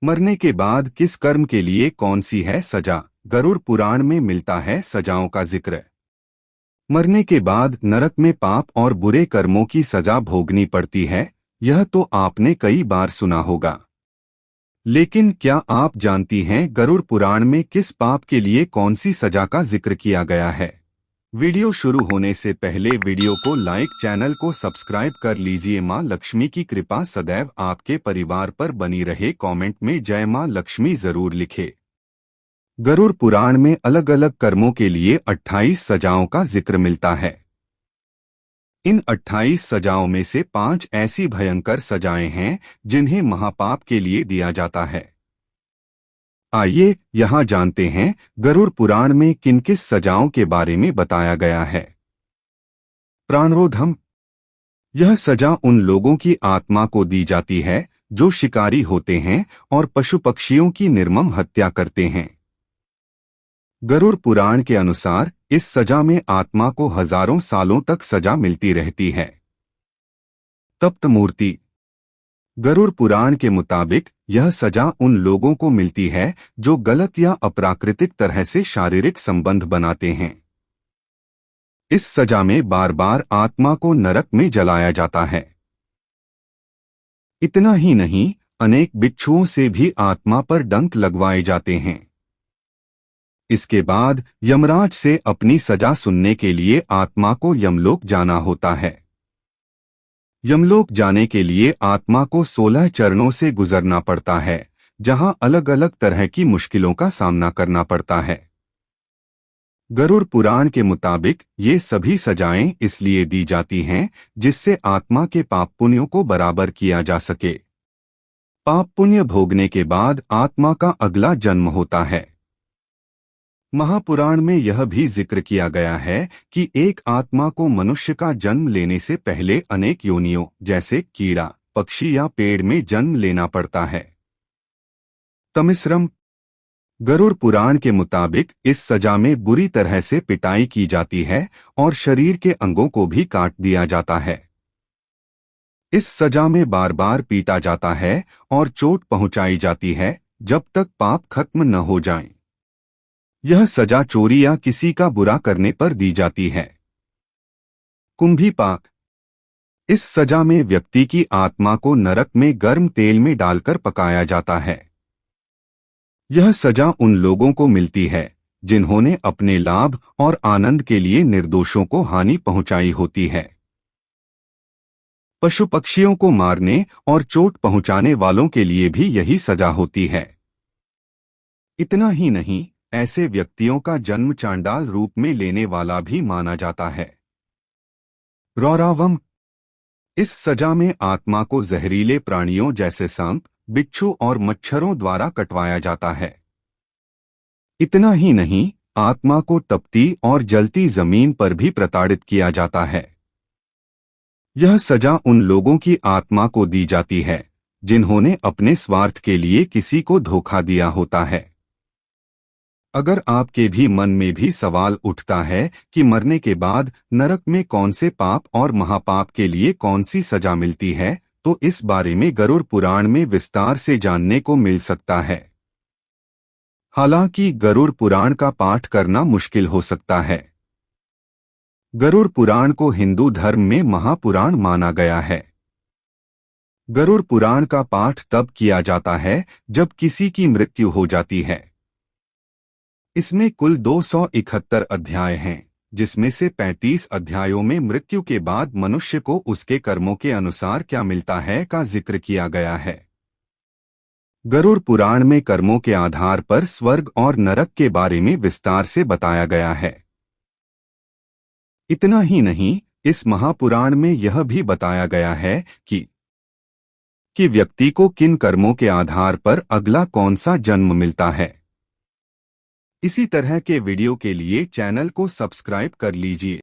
मरने के बाद किस कर्म के लिए कौन सी है सजा? गरुड़ पुराण में मिलता है सजाओं का जिक्र। मरने के बाद नरक में पाप और बुरे कर्मों की सजा भोगनी पड़ती है, यह तो आपने कई बार सुना होगा। लेकिन क्या आप जानती हैं गरुड़ पुराण में किस पाप के लिए कौन सी सजा का जिक्र किया गया है? वीडियो शुरू होने से पहले वीडियो को लाइक, चैनल को सब्सक्राइब कर लीजिए। मां लक्ष्मी की कृपा सदैव आपके परिवार पर बनी रहे। कमेंट में जय मां लक्ष्मी जरूर लिखे। गरुड़ पुराण में अलग अलग कर्मों के लिए 28 सजाओं का जिक्र मिलता है। इन 28 सजाओं में से 5 ऐसी भयंकर सजाएं हैं जिन्हें महापाप के लिए दिया जाता है। आइए यहाँ जानते हैं गरुड़ पुराण में किन किस सजाओं के बारे में बताया गया है। प्राणरोधम। यह सजा उन लोगों की आत्मा को दी जाती है जो शिकारी होते हैं और पशु पक्षियों की निर्मम हत्या करते हैं। गरुड़ पुराण के अनुसार इस सजा में आत्मा को हजारों सालों तक सजा मिलती रहती है। तप्त मूर्ति। गरुड़ पुराण के मुताबिक यह सजा उन लोगों को मिलती है जो गलत या अप्राकृतिक तरह से शारीरिक संबंध बनाते हैं। इस सजा में बार बार आत्मा को नरक में जलाया जाता है। इतना ही नहीं, अनेक बिच्छुओं से भी आत्मा पर डंक लगवाए जाते हैं। इसके बाद यमराज से अपनी सजा सुनने के लिए आत्मा को यमलोक जाना होता है। यमलोक जाने के लिए आत्मा को 16 चरणों से गुजरना पड़ता है, जहां अलग अलग तरह की मुश्किलों का सामना करना पड़ता है। गरुड़ पुराण के मुताबिक ये सभी सजाएं इसलिए दी जाती हैं जिससे आत्मा के पाप पुण्यों को बराबर किया जा सके। पाप पुण्य भोगने के बाद आत्मा का अगला जन्म होता है। महापुराण में यह भी जिक्र किया गया है कि एक आत्मा को मनुष्य का जन्म लेने से पहले अनेक योनियों जैसे कीड़ा, पक्षी या पेड़ में जन्म लेना पड़ता है। तमिश्रम। गरुड़ पुराण के मुताबिक इस सजा में बुरी तरह से पिटाई की जाती है और शरीर के अंगों को भी काट दिया जाता है। इस सजा में बार बार पीटा जाता है और चोट पहुंचाई जाती है जब तक पाप खत्म न हो जाएं। यह सजा चोरी या किसी का बुरा करने पर दी जाती है। कुंभीपाक। इस सजा में व्यक्ति की आत्मा को नरक में गर्म तेल में डालकर पकाया जाता है। यह सजा उन लोगों को मिलती है जिन्होंने अपने लाभ और आनंद के लिए निर्दोषों को हानि पहुंचाई होती है। पशु पक्षियों को मारने और चोट पहुंचाने वालों के लिए भी यही सजा होती है। इतना ही नहीं, ऐसे व्यक्तियों का जन्म चांडाल रूप में लेने वाला भी माना जाता है। रौरावम। इस सजा में आत्मा को जहरीले प्राणियों जैसे सांप, बिच्छू और मच्छरों द्वारा कटवाया जाता है। इतना ही नहीं, आत्मा को तपती और जलती जमीन पर भी प्रताड़ित किया जाता है। यह सजा उन लोगों की आत्मा को दी जाती है जिन्होंने अपने स्वार्थ के लिए किसी को धोखा दिया होता है। अगर आपके भी मन में भी सवाल उठता है कि मरने के बाद नरक में कौन से पाप और महापाप के लिए कौन सी सजा मिलती है, तो इस बारे में गरुड़ पुराण में विस्तार से जानने को मिल सकता है। हालांकि गरुड़ पुराण का पाठ करना मुश्किल हो सकता है। गरुड़ पुराण को हिंदू धर्म में महापुराण माना गया है। गरुड़ पुराण का पाठ तब किया जाता है जब किसी की मृत्यु हो जाती है। इसमें कुल 271 अध्याय हैं, जिसमें से 35 अध्यायों में मृत्यु के बाद मनुष्य को उसके कर्मों के अनुसार क्या मिलता है का जिक्र किया गया है। गरुड़ पुराण में कर्मों के आधार पर स्वर्ग और नरक के बारे में विस्तार से बताया गया है। इतना ही नहीं, इस महापुराण में यह भी बताया गया है कि व्यक्ति को किन कर्मों के आधार पर अगला कौन सा जन्म मिलता है। इसी तरह के वीडियो के लिए चैनल को सब्सक्राइब कर लीजिए।